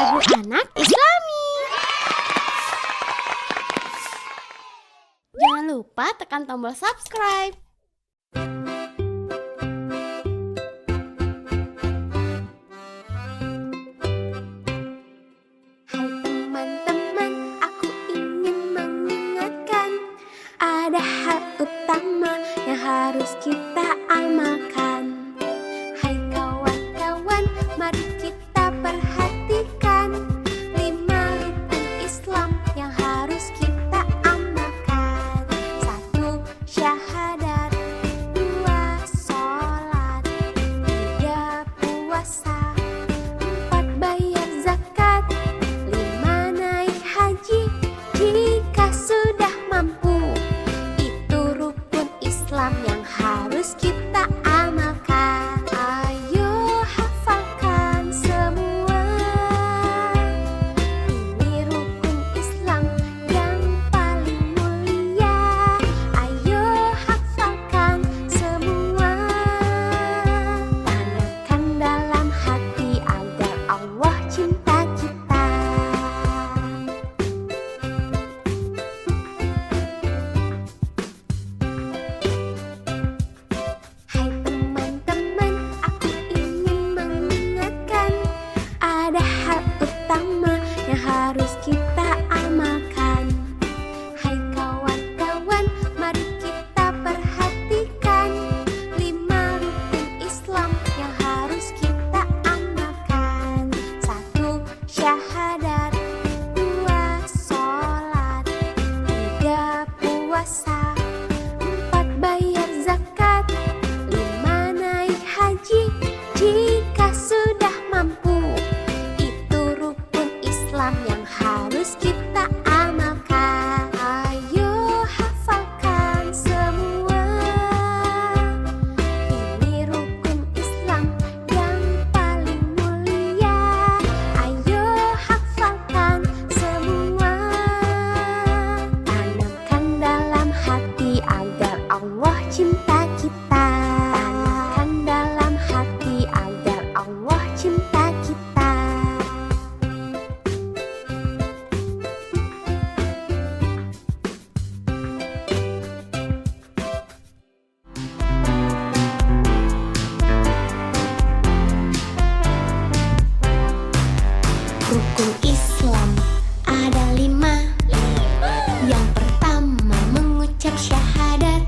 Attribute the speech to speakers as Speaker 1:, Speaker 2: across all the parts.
Speaker 1: Ibu Anak Islami. Jangan lupa tekan tombol subscribe.
Speaker 2: Hai teman-teman, aku ingin mengingatkan ada hal utama yang harus kita amalkan. Hai kawan-kawan, mari kita perhatikan 5 rukun Islam yang harus kita amalkan. 1. Syahadat, 2. Sholat, 3. Puasa, 4. Bayar zakat, 5. Naik haji jika sudah mampu. Itu rukun Islam yang harus kita amalkan. Ayo hafalkan semua. Ini rukun Islam yang paling mulia. Ayo hafalkan semua. Tanamkan dalam hati agar Allah cinta kita. Hai teman-teman, aku ingin mengingatkan ada hal utama yang harus kita amalkan. Hai kawan-kawan, mari kita perhatikan 5 rukun Islam yang harus kita amalkan. 1. Syahadat, 2. Sholat, 3. Puasa, 4. Bayar zakat, 5. Naik haji jika sudah mampu. Itu rukun Islam yang harus kita amalkan. Ayo hafalkan semua. Ini rukun Islam yang paling mulia. Ayo hafalkan semua. Tanamkan dalam hati agar Allah cinta kita. Tanamkan dalam hati agar Allah cinta kita. Rukun Islam ada 5. Yang pertama mengucap syahadat.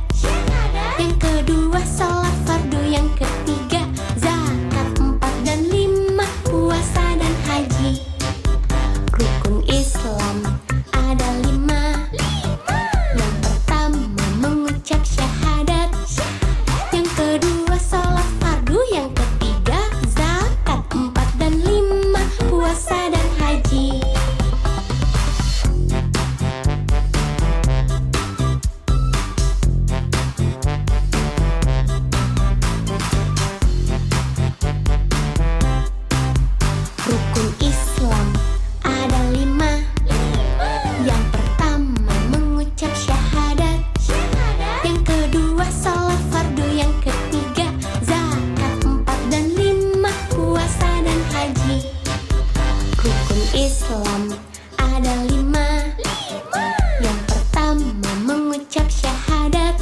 Speaker 2: Yang kedua sholat fardu. Yang ketiga zakat. 4 dan 5 puasa dan haji. Rukun Islam ada 5. Yang pertama mengucap syahadat. Yang kedua sholat fardu. Yang ketiga zakat. 4 dan 5 puasa dan haji. Rukun Islam ada 5. Yang pertama mengucap syahadat. Yang kedua sholat fardu. Yang ketiga zakat. 4 dan 5 puasa dan haji. Rukun Islam ada 5. Yang pertama mengucap syahadat.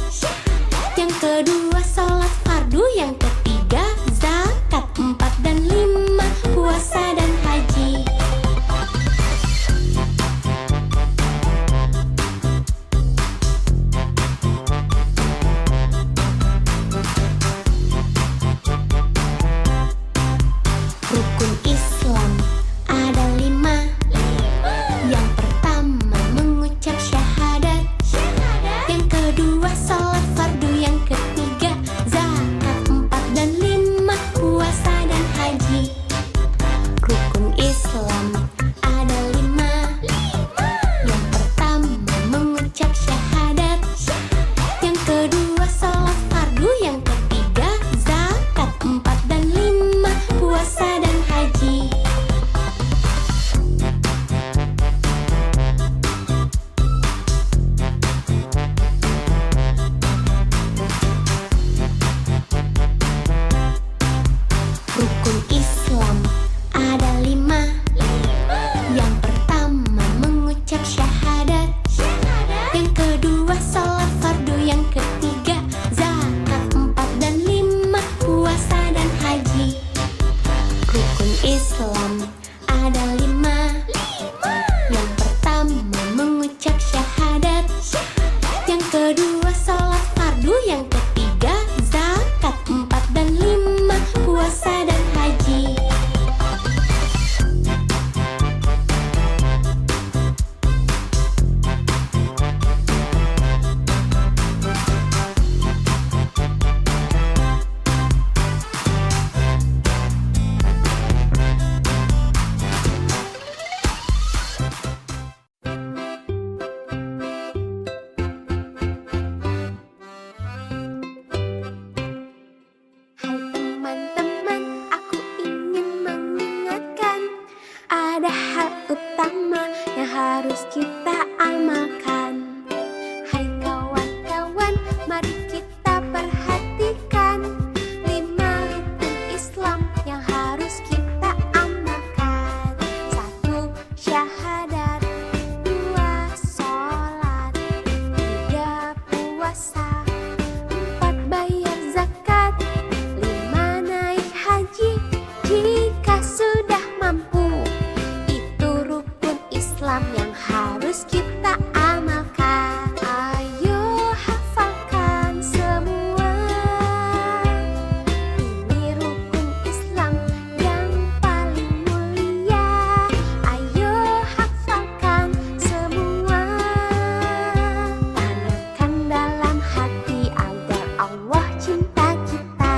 Speaker 2: Yang kedua sholat fardu. Yang ketiga zakat. 4 dan 5 puasa dan haji. Rukun Islam ada 5. Yang pertama mengucap syahadat. Yang kedua sholat fardu. Yang ketiga zakat. 4 dan 5 puasa dan haji. Rukun Islam ada 5. Yang pertama mengucap syahadat. Yang kedua sholat fardu. Yang ketiga zakat. 4 dan 5 puasa dan haji. Rukun Islam ada 5. Islam ada lima. Yang pertama mengucap syahadat. Yang kedua sholat fardu. Yang ketiga zakat 4 dan 5, puasa dan haji. Hai teman-teman, aku ingin mengingatkan ada hal utama yang harus kita amalkan. Hai kawan-kawan, mari kita perhatikan 5 rukun Islam yang harus kita amalkan. 1. Syahadat. 2. Sholat. 3. Puasa. 4. Bayar zakat. 5. Naik haji jika sudah mampu. Itu rukun Islam yang harus kita amalkan. Ayo hafalkan semua. Ini rukun Islam yang paling mulia. Ayo hafalkan semua. Tanamkan dalam hati agar Allah cinta kita.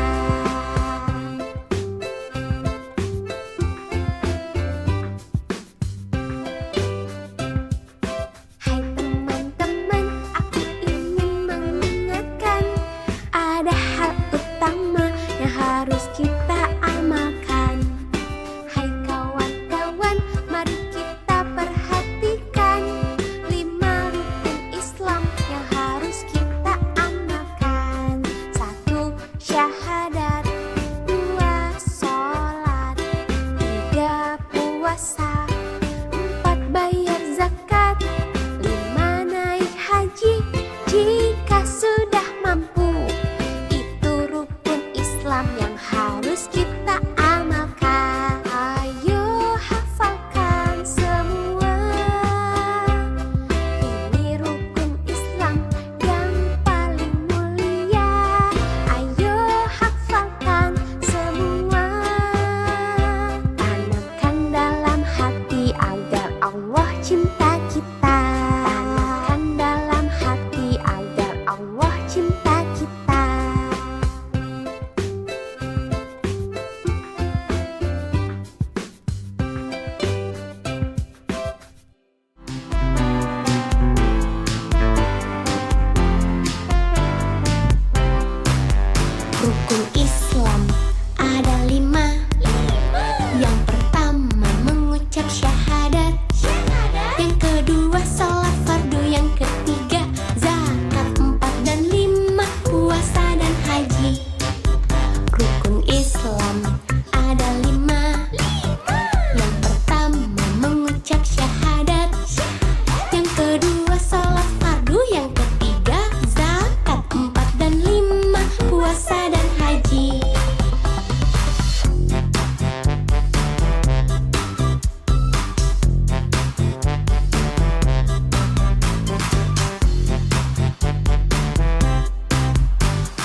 Speaker 2: Hai teman-teman, aku ingin mengingatkan ada hal utama yang harus kita amalkan. Hai kawan-kawan, mari kita perhatikan 5 rukun Islam yang harus kita amalkan. 1. Syahadat. 2. Sholat. 3. Puasa. 4. Bayar zakat. 5. Naik haji jika sudah mampu. Itu rukun Islam yang harus kita amalkan. Ayo hafalkan semua. Ini rukun Islam yang paling mulia. Ayo hafalkan semua. Tanamkan dalam hati agar Allah cinta kita. Tanamkan dalam hati agar Allah cinta kita. Rukun Islam ada 5. Yang pertama mengucap syahadat. Yang kedua sholat fardu. Yang ketiga zakat 4 dan 5, puasa dan haji. Rukun Islam ada 5. Yang pertama mengucap syahadat. Yang kedua sholat fardu. Yang ketiga zakat 4 dan 5, puasa dan haji.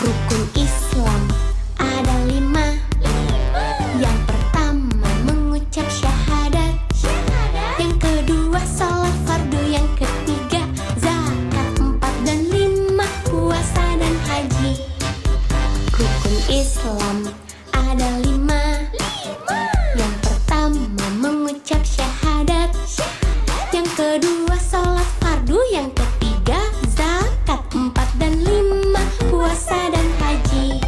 Speaker 2: Rukun Islam ada 5. Yang pertama mengucap syahadat. Yang kedua sholat fardu. Yang ketiga zakat 4 dan 5, puasa dan haji. Rukun Islam ada 5. Yang pertama mengucap syahadat. Yang kedua sholat fardu. Yang ketiga zakat 4 dan 5, puasa dan haji.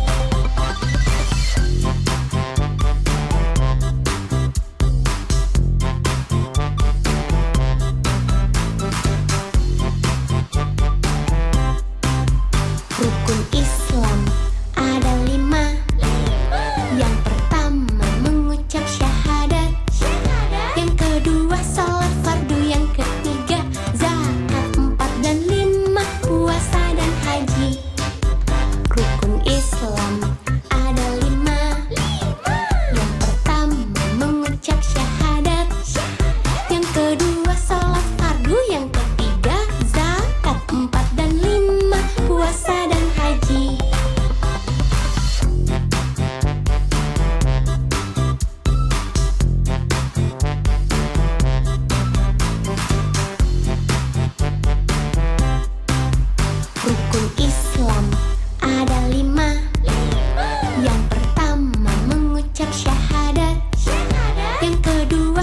Speaker 2: Rukun Islam ada 5. Yang pertama mengucap syahadat. Yang kedua sholat fardu. Yang ketiga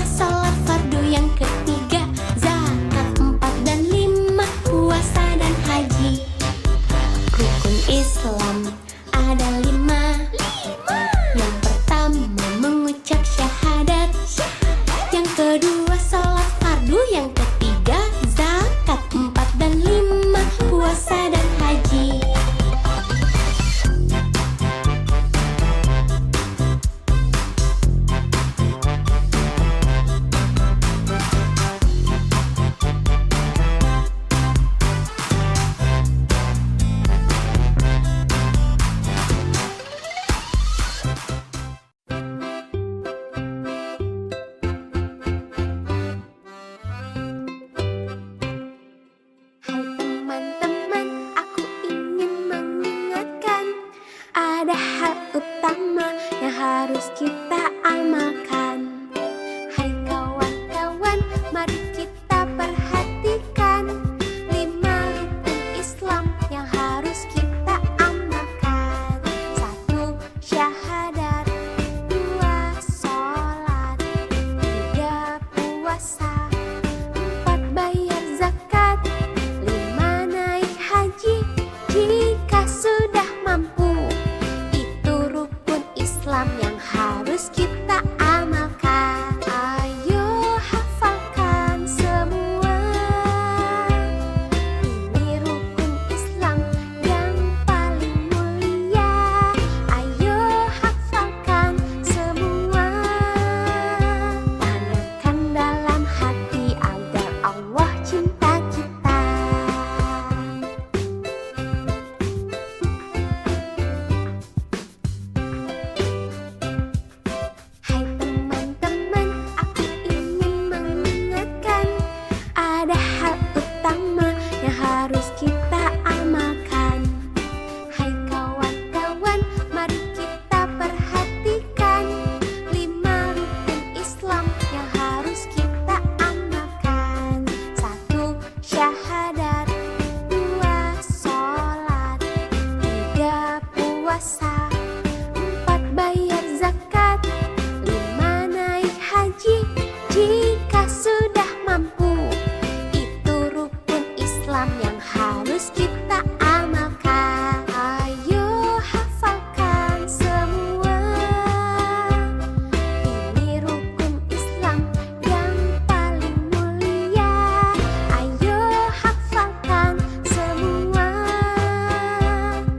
Speaker 2: sholat fardu. Yang ketiga zakat. 4 dan 5 puasa dan haji. Rukun Islam ada 5. Yang pertama mengucap syahadat. Yang kedua sholat fardu. Yang ketiga zakat. 4 dan 5 puasa dan haji. Hai teman-teman, aku ingin mengingatkan ada hal utama yang harus kita amalkan. Hai kawan-kawan, mari kita perhatikan 5 rukun Islam yang harus kita amalkan. 1. Syahadat. 2. Sholat. 3. Puasa. 4. Bayar zakat. 5. Naik haji jika sudah mampu. Itu rukun Islam yang harus kita amalkan. Ayo hafalkan semua. Ini rukun Islam yang paling mulia. Ayo hafalkan semua. Tanamkan dalam hati agar Allah cinta kita. Hai teman-teman, aku ingin mengingatkan ada hal utama yang harus kita amalkan. Hai kawan-kawan, mari kita perhatikan 5 rukun Islam yang harus kita amalkan. 1. Syahadat. 2. Sholat. 3. Puasa. 4. Bayar zakat. 5. Naik haji jika sudah mampu. Itu rukun Islam yang harus kita amalkan. Ayo hafalkan semua. Ini rukun Islam yang paling mulia. Ayo hafalkan semua.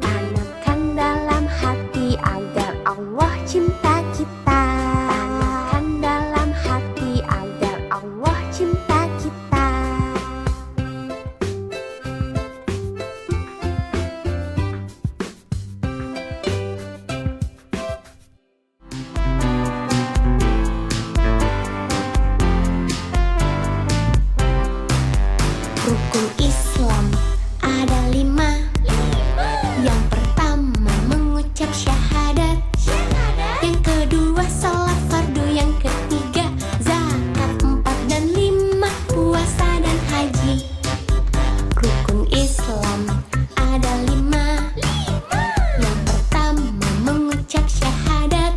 Speaker 2: Tanamkan dalam hati agar Allah cinta kita. Tanamkan dalam hati agar Allah cinta kita. Rukun Islam ada 5. Yang pertama mengucap syahadat. Yang kedua sholat fardu. Yang ketiga zakat. 4 dan 5 puasa dan haji. Rukun Islam ada 5. Yang pertama mengucap syahadat.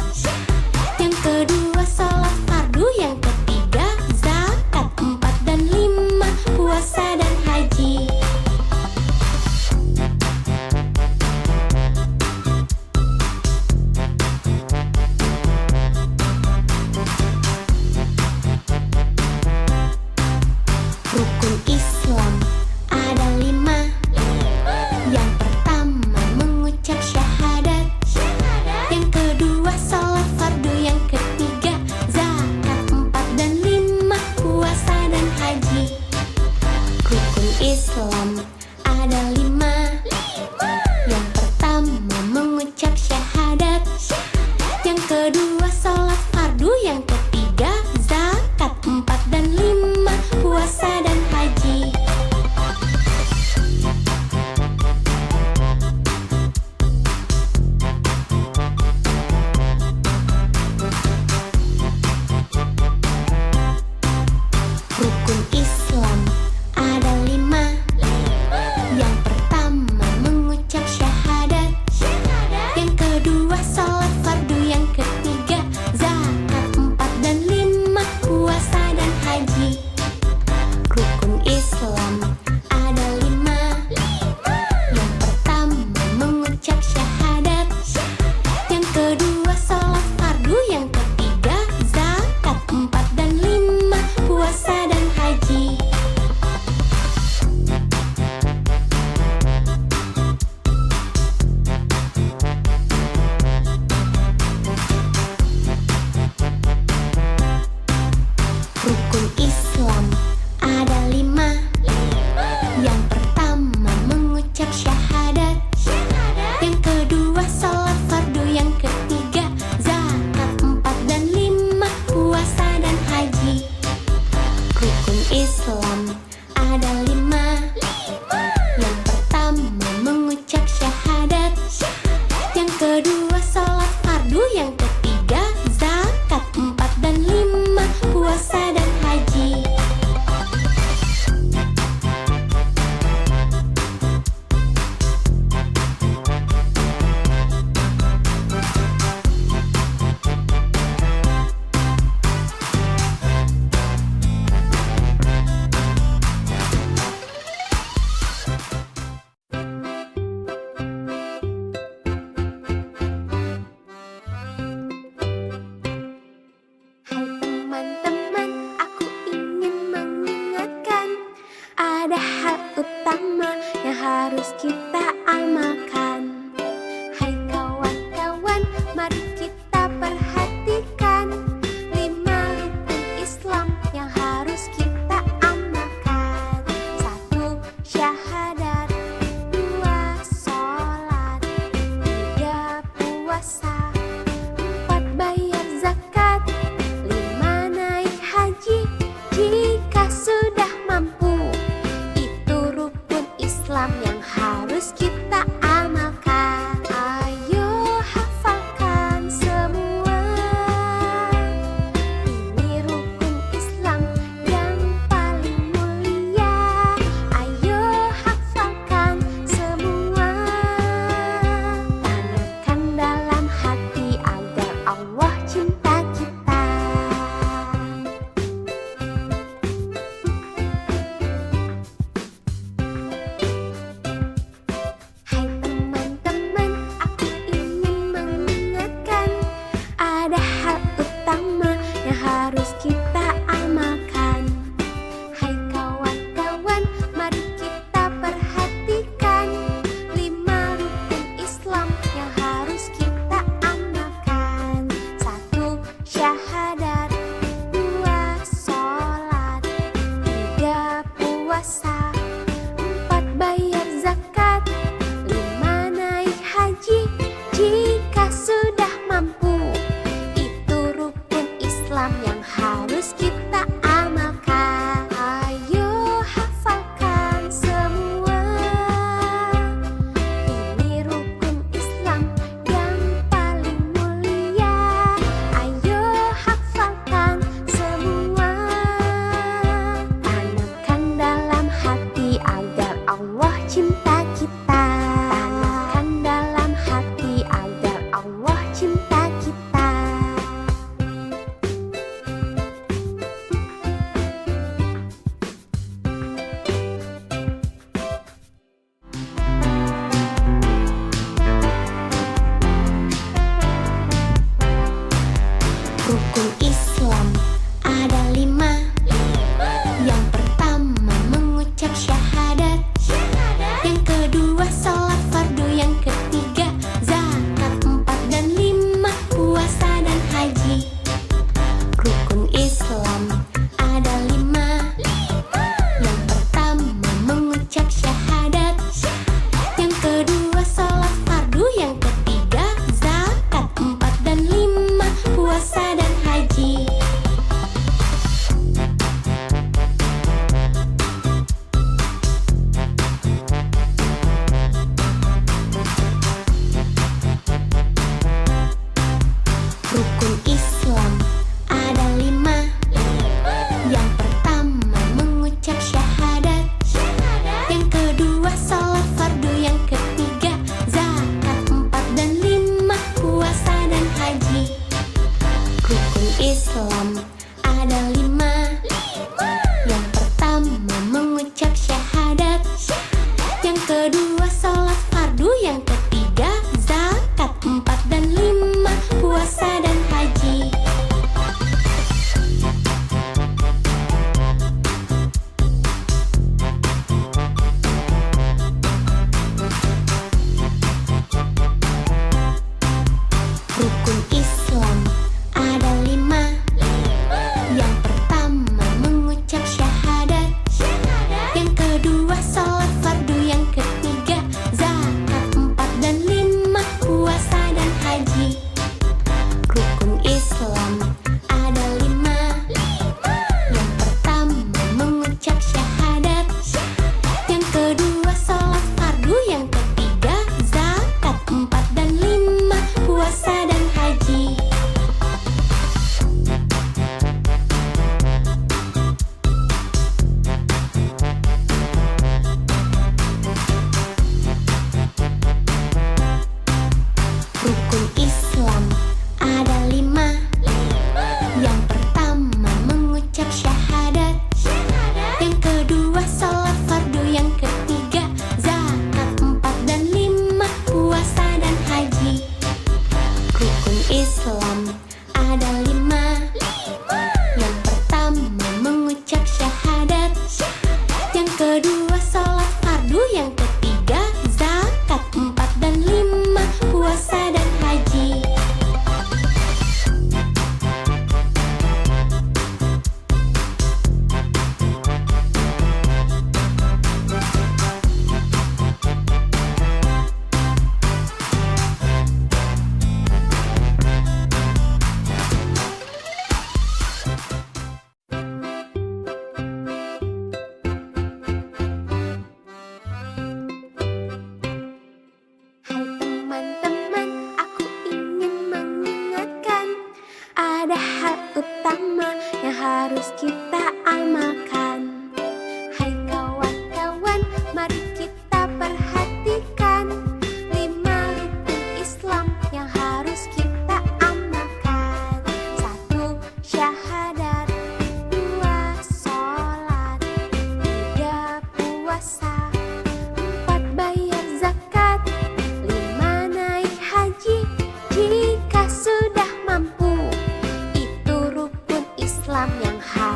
Speaker 2: Yang kedua sholat fardu. Yang ketiga zakat. 4 dan 5 puasa dan haji. Rukun Islam ada 5. Yang pertama mengucap syahadat. Yang kedua sholat fardu. Yang ketiga zakat. 4 dan 5 puasa dan haji. Rukun Islam ada 5. Yang pertama mengucap syahadat. Yang kedua sholat fardu. Yang ketiga zakat. 4 dan 5 puasa dan haji. Rukun Islam ada 5. kita amalkan. Hai kawan-kawan, mari kita perhatikan 5 rukun Islam yang harus kita amalkan. 1. Syahadat. 2. Sholat. 3. Puasa. 4. Bayar zakat. 5. Naik haji jika sudah mampu. Itu rukun Islam yang harus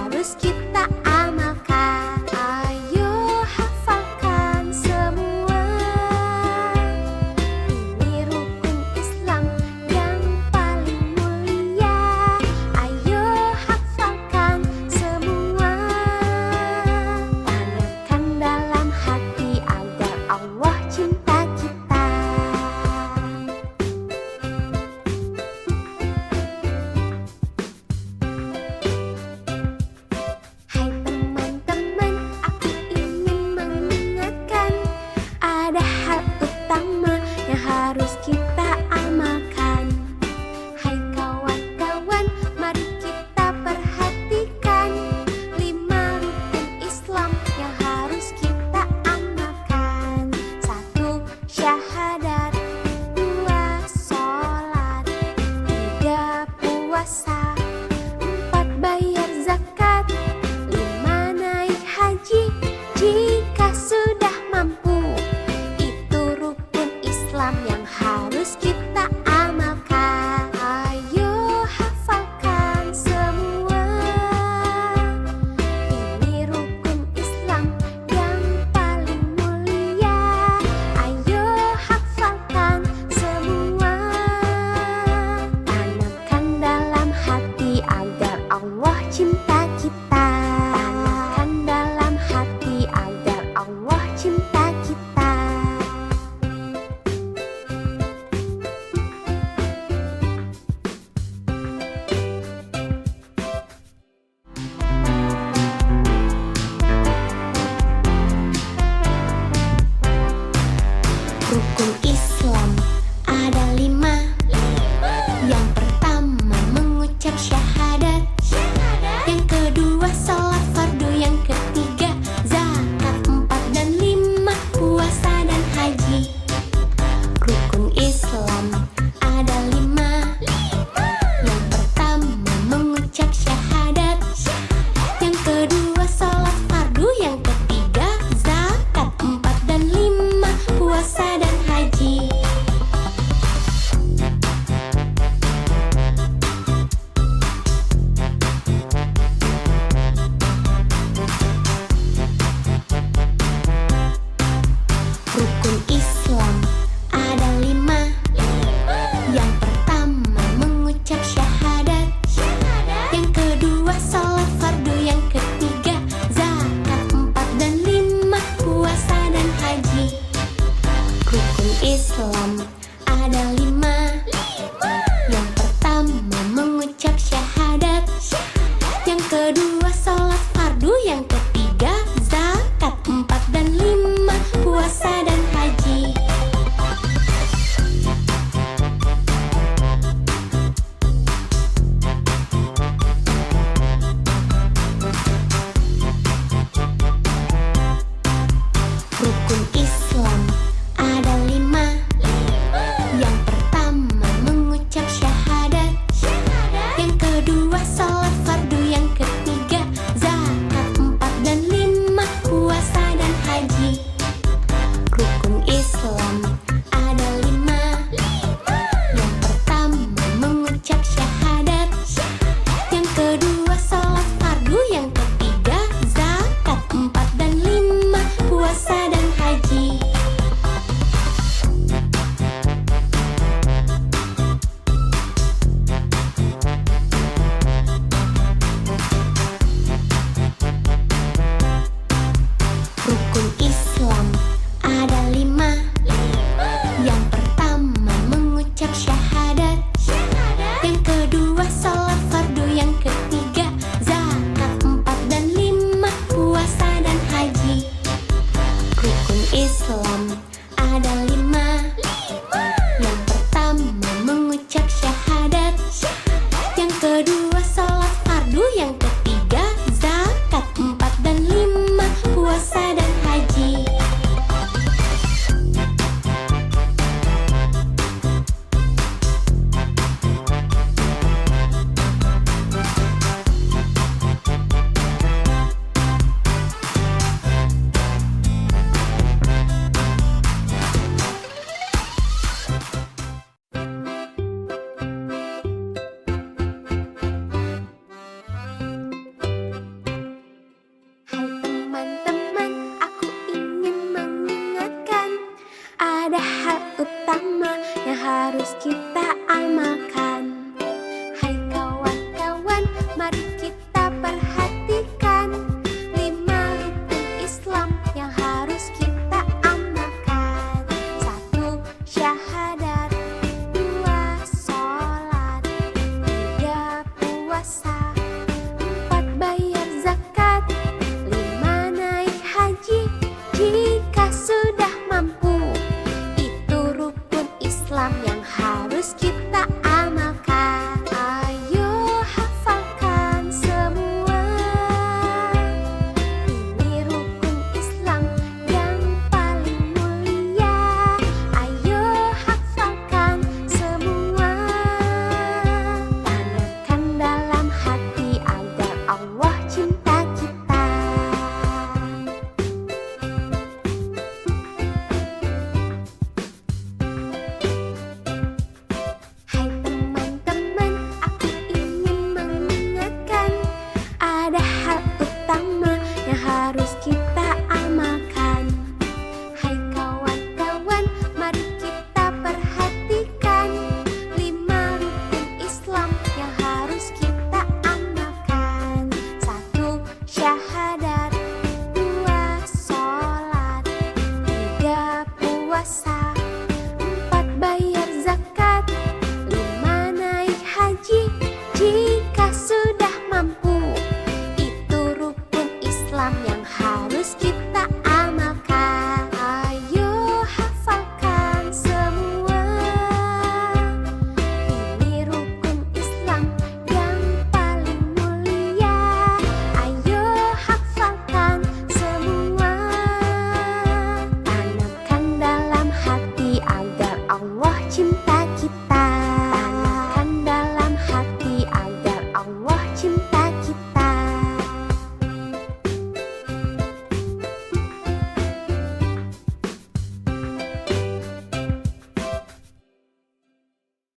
Speaker 2: harus kita